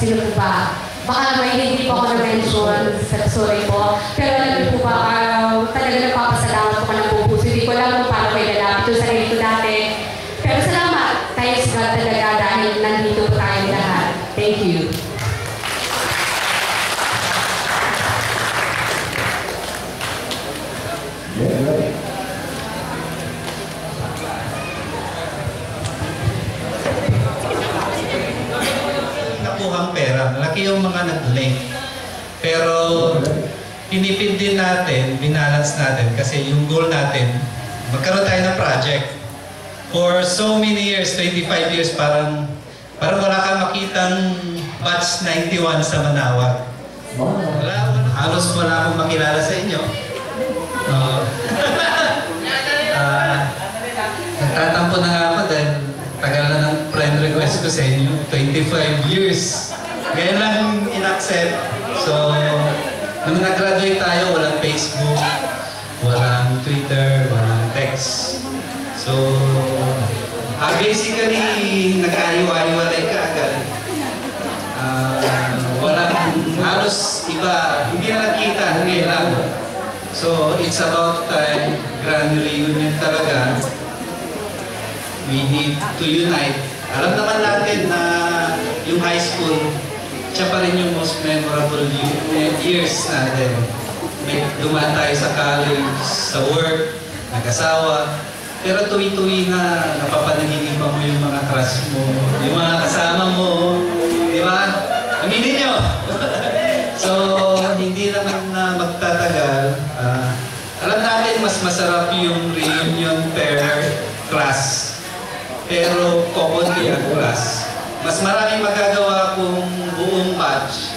Sino po ba? Baka naman hindi po ako na-mention, sorry po. Pero alam niyo po ba, talaga nagpapasalamat po ka ng buong puso. Hindi ko alam kung paano kayo lalapit yung sarili ko dati. Pero salamat, thanks God talaga dahil nandito po tayo lahat. Thank you. Nakuhang pera, malaki yung mga nag-link. Pero pinipid din natin, binalance natin kasi yung goal natin, magkaroon tayo ng project. For so many years, 25 years, parang wala kang makitang batch 91 sa Manaoag. Halos wala akong makilala sa inyo. Nagtatampo na nga ako dahil tagal na ng friend request ko sa inyo. 25 years. Ngayon lang in-accept. So, nung nag-graduate tayo, walang Facebook, walang Twitter, walang text. So, basically, nag-ahiwa-hiwalay ka agad. Walang halos iba, hindi na nakita, hindi lang. So, it's about time, grand reunion talaga. We need to unite. Alam naman natin na yung high school, siya pa rin yung most memorable years natin. Dumaan tayo sa college, sa work, nag-asawa. Pero tuwi-tuwi na napapanaginipan mo yung mga crush mo, yung mga kasama mo, di ba? Aminin nyo! So, hindi naman na magtatagal. Alam natin mas masarap yung reunion per class. Pero kukunti ang class. Mas maraming magagawa kung buong batch.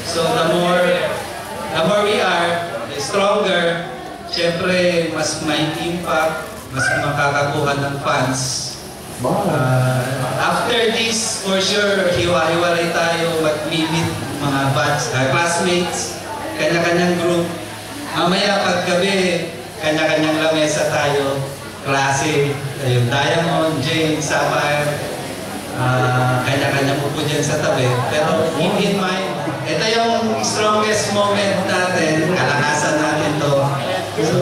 So the more we are, the stronger. Siyempre, mas may impact, mas makakakuha ng fans. After this, for sure, hiwa-hiwalay tayo, mag-meet mga batch, classmates, kanya-kanyang group. Mamaya paggabi, kanya-kanyang lamesa tayo. Klase, yung Diamond, Jane, Sapphire, kanya-kanya po dyan sa tabi. Pero keep in mind, ito yung strongest moment natin, kalakasan natin to. So,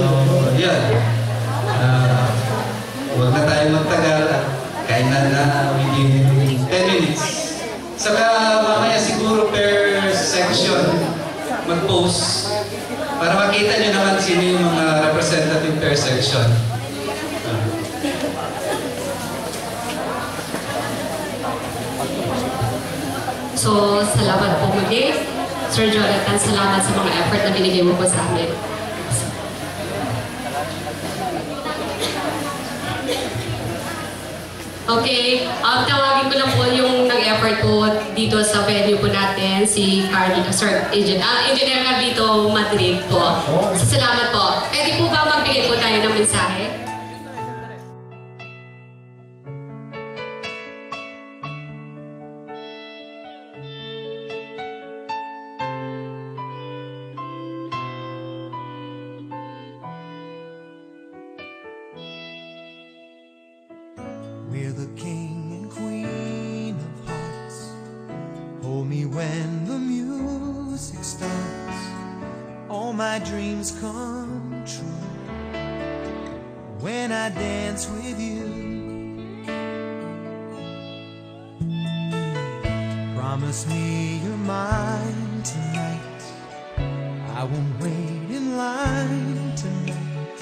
yun. Huwag na tayo magtagal at kainan na within 10 minutes. Saka mamaya siguro per section mag-post para makita nyo naman sino yung mga representative per section. So, salamat po muli. Sir Jonathan, salamat sa mga effort na binigay mo po sa amin. Okay, tawagin ko lang po yung nag-effort po dito sa venue po natin, si Engineer Carlito Madrid po. Salamat po. Pwede po ba magbigay po tayo ng mensahe? We're the king and queen of hearts. Hold me when the music starts. All my dreams come true when I dance with you. Promise me you're mine tonight. I won't wait in line tonight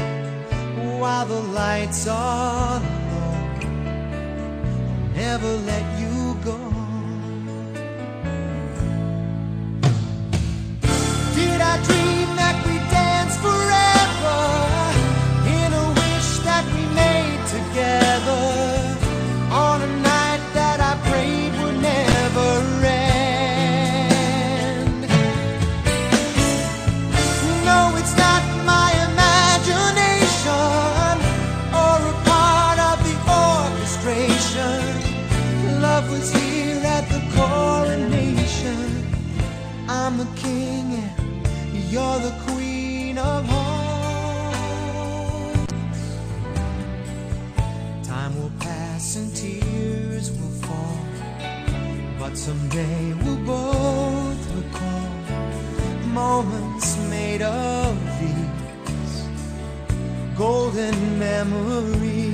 while the lights are low. Never let you go. Did I dream that we danced forever in a wish that we made together on a night that I prayed would never end? No, it's not my imagination or a part of the orchestration. Love made of these golden memories.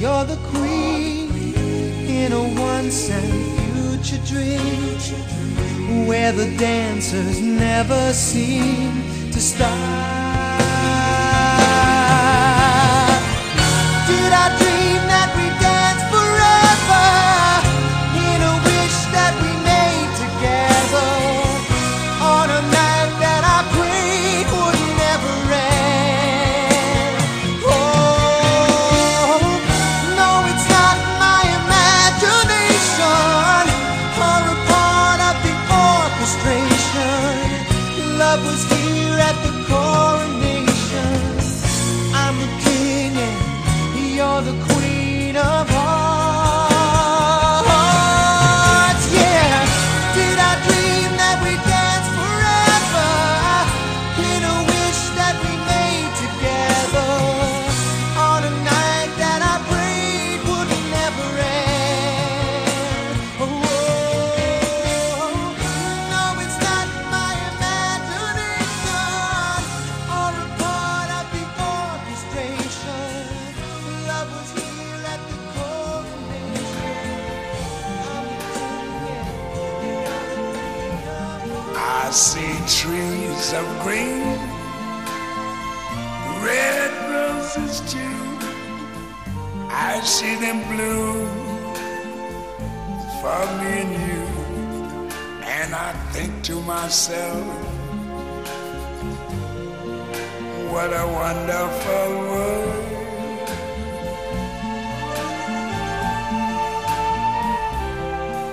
You're the queen in a once and future dream, where the dancers never seem to stop. Did I dream that we dance forever in a wish that we made together on a night that I prayed would never end? Oh, no, it's not my imagination or a part of the orchestration. Love was here at the coronation. I'm the king and you're the queen of hearts. Yeah, did I dream that we dance forever in a wish that we made together on a night that I prayed would never end? Oh, no, it's not my imagination or a part of the orchestration. Love was here at the coronation. I see trees of green, red roses too. I see them bloom for me and you. And I think to myself, what a wonderful world.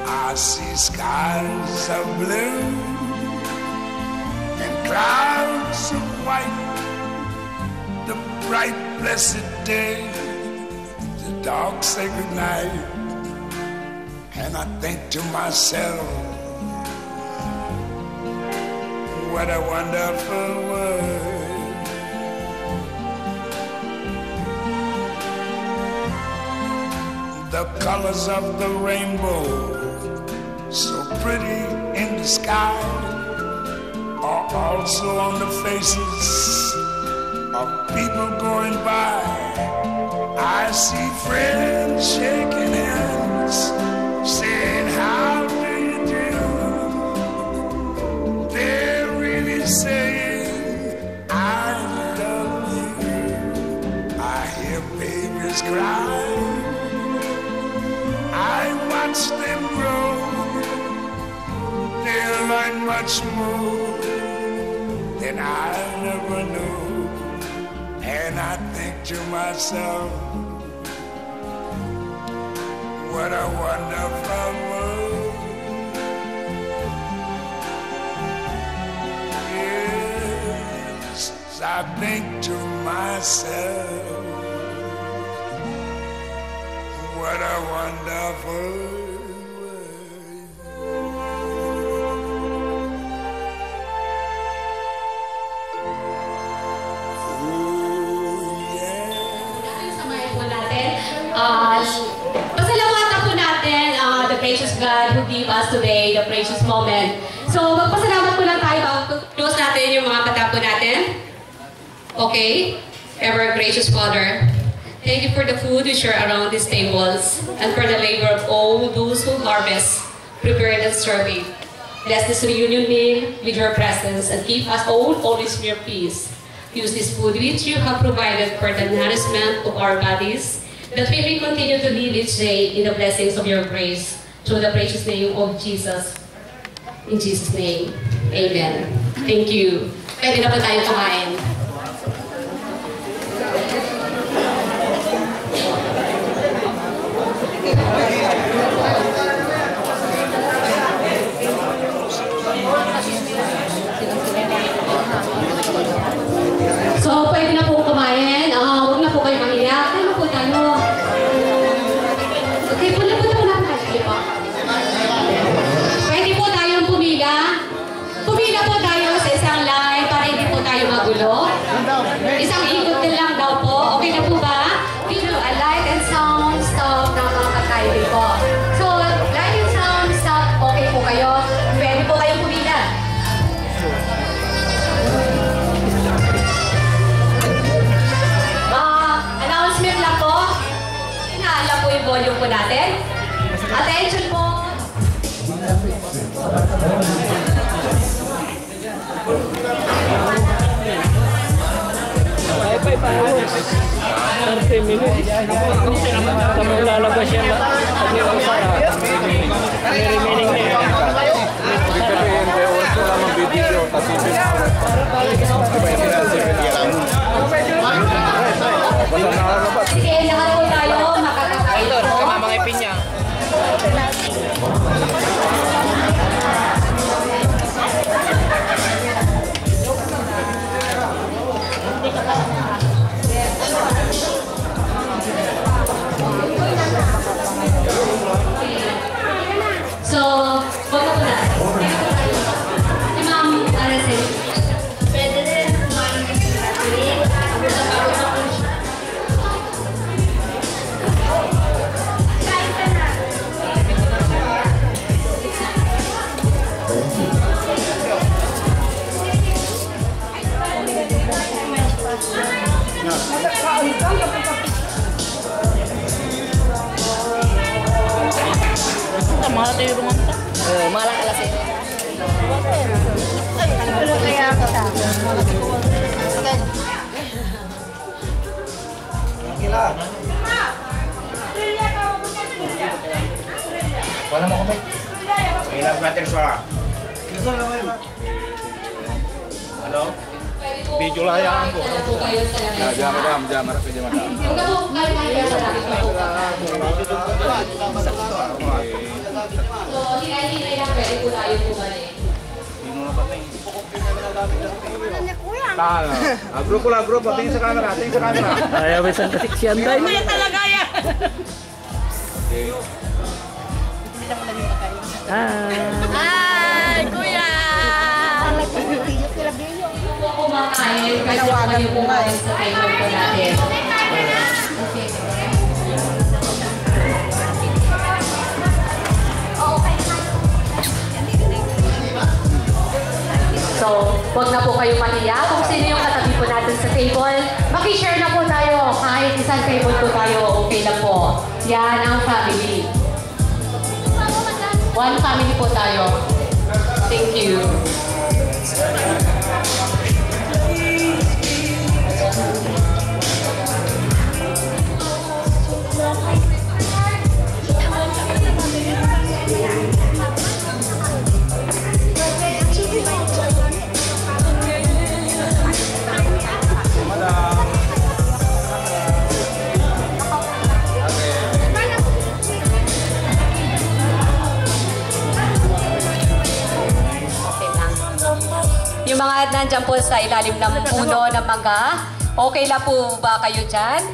I see skies of blue and clouds of white, the bright blessed day, the dark sacred night. And I think to myself, what a wonderful world. The colors of the rainbow, so pretty in the sky, are also on the faces of people going by. I see friends shaking hands, saying, how do you do? They're really saying, I love you. I hear babies cry, I watch them grow. They'll learn much more than I never knew. And I think to myself, what a wonderful world. Yes, I think to myself, what a wonderful world. Pasalamatan po natin the gracious God who gave us today, the precious moment. So, magpasalamat po lang tayo bago close natin yung mga kanta po natin. Okay? Ever gracious Father, Thank you for the food which are around these tables and for the labor of all those who harvest, prepared and serve it. Bless this reunion meal with your presence and keep us all always in your peace. Use this food which you have provided for the nourishment of our bodies, that we may continue to live each day in the blessings of your grace, through the precious name of Jesus. In Jesus' name, amen. Thank you. Pwede na po tayo kumain. So, pwede na po kumain. Huwag na po kayo mahiya. Ano po tayo? Okay, pula po ito na po. Pwede po tayong pumila. Pumila po tayo sa isang line para hindi po tayo magulo. Isang ikot din lang daw po. Okay na po ba? Dito, a light and sound stop na mga kakaibig po. So, light and sound stop. Okay po kayo. Pwede po kayong pumila. Announcement lang po. Inaala po yung volume po natin. Attention po. Ay, pahawos. 30 minutes. Tama lalabas yan na. Pag nila sa may remaining na yan. Sige, lahat po tayo makakakain po. Mga ipinya. So, wag na po na. Si Ma'am Aracel. Pwede rin. Mahal tayo rumah. Malang alas eh. Wala mo kami. Ilang natin suara. Halo? Video lah yang aku. Jangan madam, jangan marah ke madam. Huwag na po kayo mahiya sa lahat po. So, hinay-hinay lang pwede po tayo bumalik. Grupo lah, grupo. Tingin sa camera, tingin sa camera. Ayaw may isang kasiksiyan tayo. Kuya talaga yan! Ay, kuya! Huwag po kumakain, kasi po kayo kumain sa table po natin. Okay. So, huwag na po kayo mahiya. Kung sino yung katabi po natin sa table, makishare na po tayo. Kahit isang table po tayo, okay na po. Yan ang family. One family po tayo. Thank you. Yung mga nandyan po sa ilalim ng puno ng mangga, okay lang po ba kayo dyan?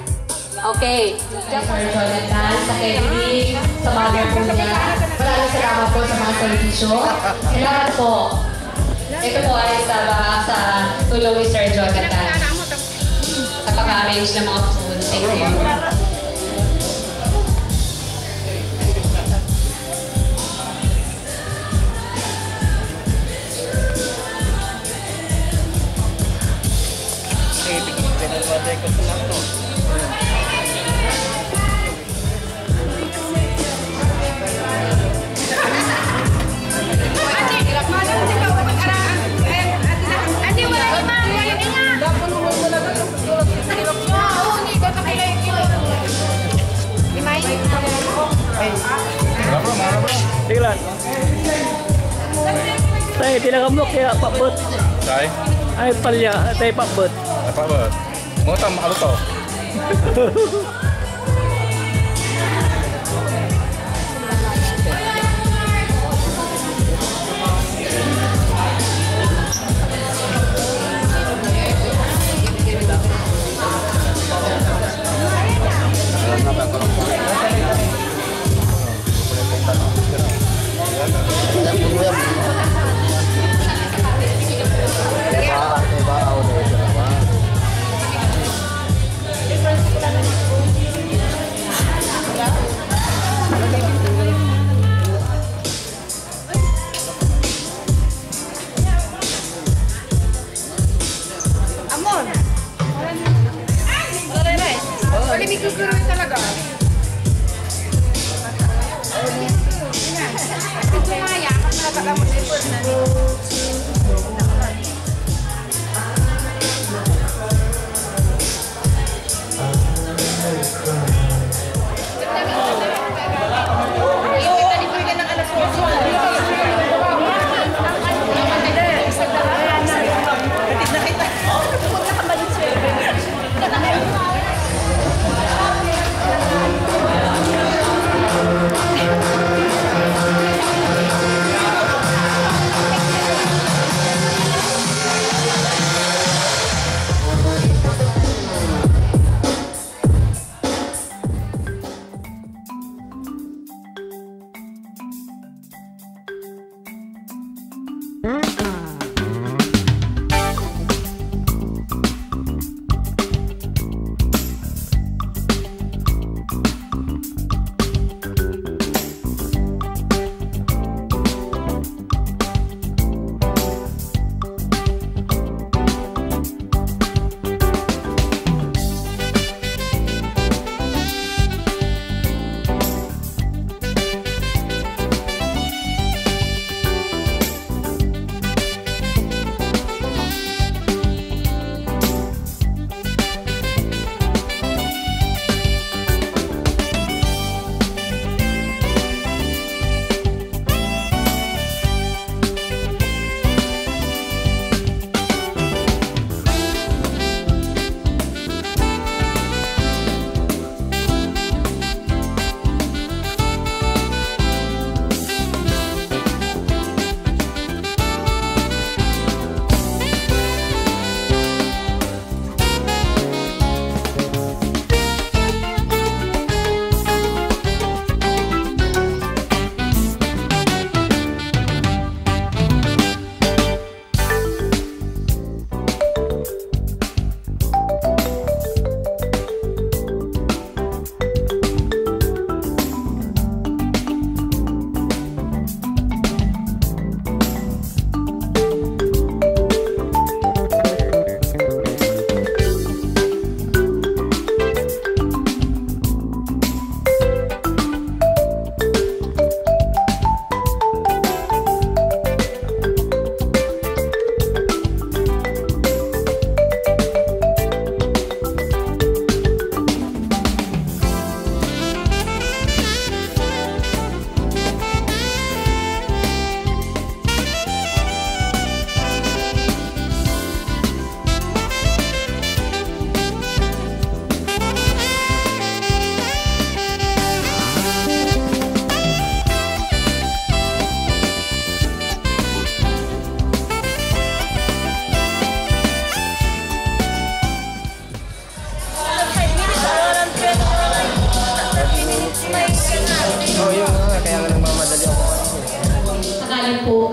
Okay. Just for Jonathan, sa Kevin, sa mother po niya. Maraming salamat po sa mga servisyo. Salamat po. Ito po ay sa tulong ni Sir Jonathan. Sa pag-arrange ng mga food. Thank you. Tingnan. Tay, tinakamok kaya pakbot. Tay? Ay, palya. Tay, pakbot. Apa ba? Mau tam ano to? Amon! Pwede may kukuroon talaga. Ito nga yan, nakakala mo sa ipon na.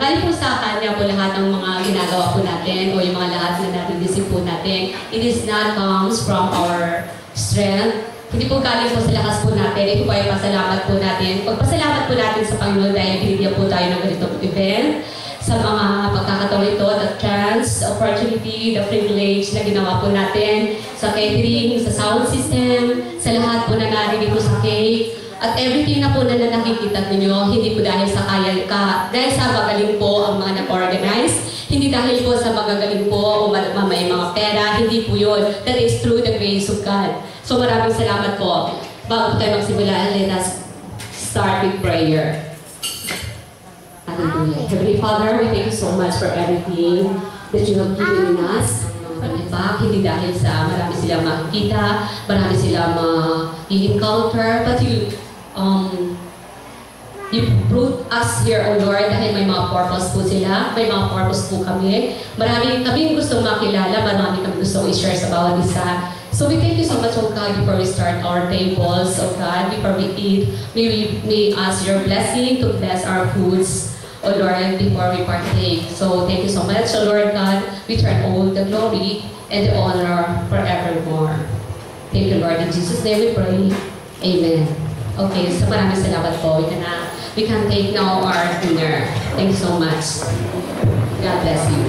Galing po sa kanya po lahat ng mga ginagawa po natin o yung mga lahat na natin po natin. It is not comes from our strength. Hindi po galing po sa lakas po natin. Ito po ay pasalamat po natin. Pagpasalamat po natin sa Panginoon dahil binigyan po tayo ng ganitong event. Sa mga pagkakataon ito, the chance, opportunity, the privilege na ginawa po natin sa catering, sa sound system, sa lahat po na narinig po sa cake. At everything na po na nakikita ninyo, hindi po dahil sa dahil sa magaling po ang mga nag-organize, hindi dahil po sa magagaling po o may mga pera, hindi po yun. That is through the grace of God. So maraming salamat po. Bago tayo magsimula, let us start with prayer. Hallelujah. Heavenly Father, we thank you so much for everything that you have given in us. Hindi dahil sa marami silang makikita, marami silang i-encounter, but you brought us here, O Lord, dahil may mga purpose po sila, may mga purpose po kami. Marami kami gustong makilala, marami kami gustong i-share sa bawat isa. So we thank you so much, O God, before we start our tables, O God, before we eat, may ask your blessing to bless our foods, O Lord, before we partake. So thank you so much, O Lord God, we turn all the glory and the honor forevermore. Thank you, Lord. In Jesus' name we pray. Amen. Okay, so maraming salamat po. We can take now our dinner. Thank you so much. God bless you.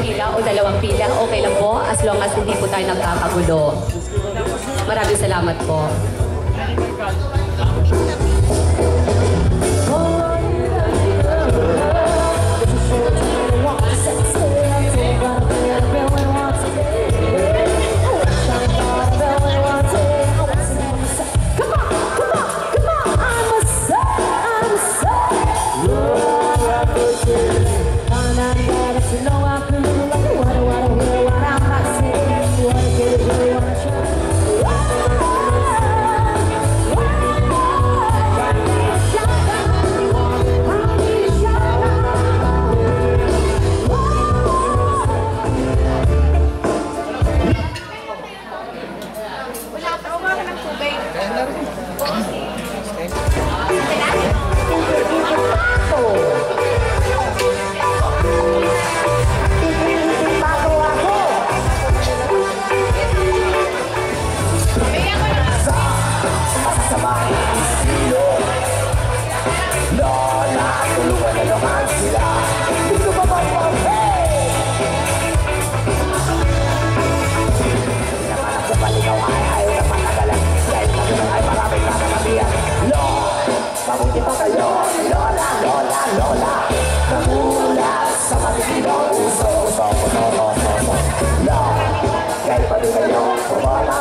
Pila o dalawang pila, okay lang po as long as hindi po tayo nagkakagulo. Maraming salamat po. Kaya pa rin kayo, wala,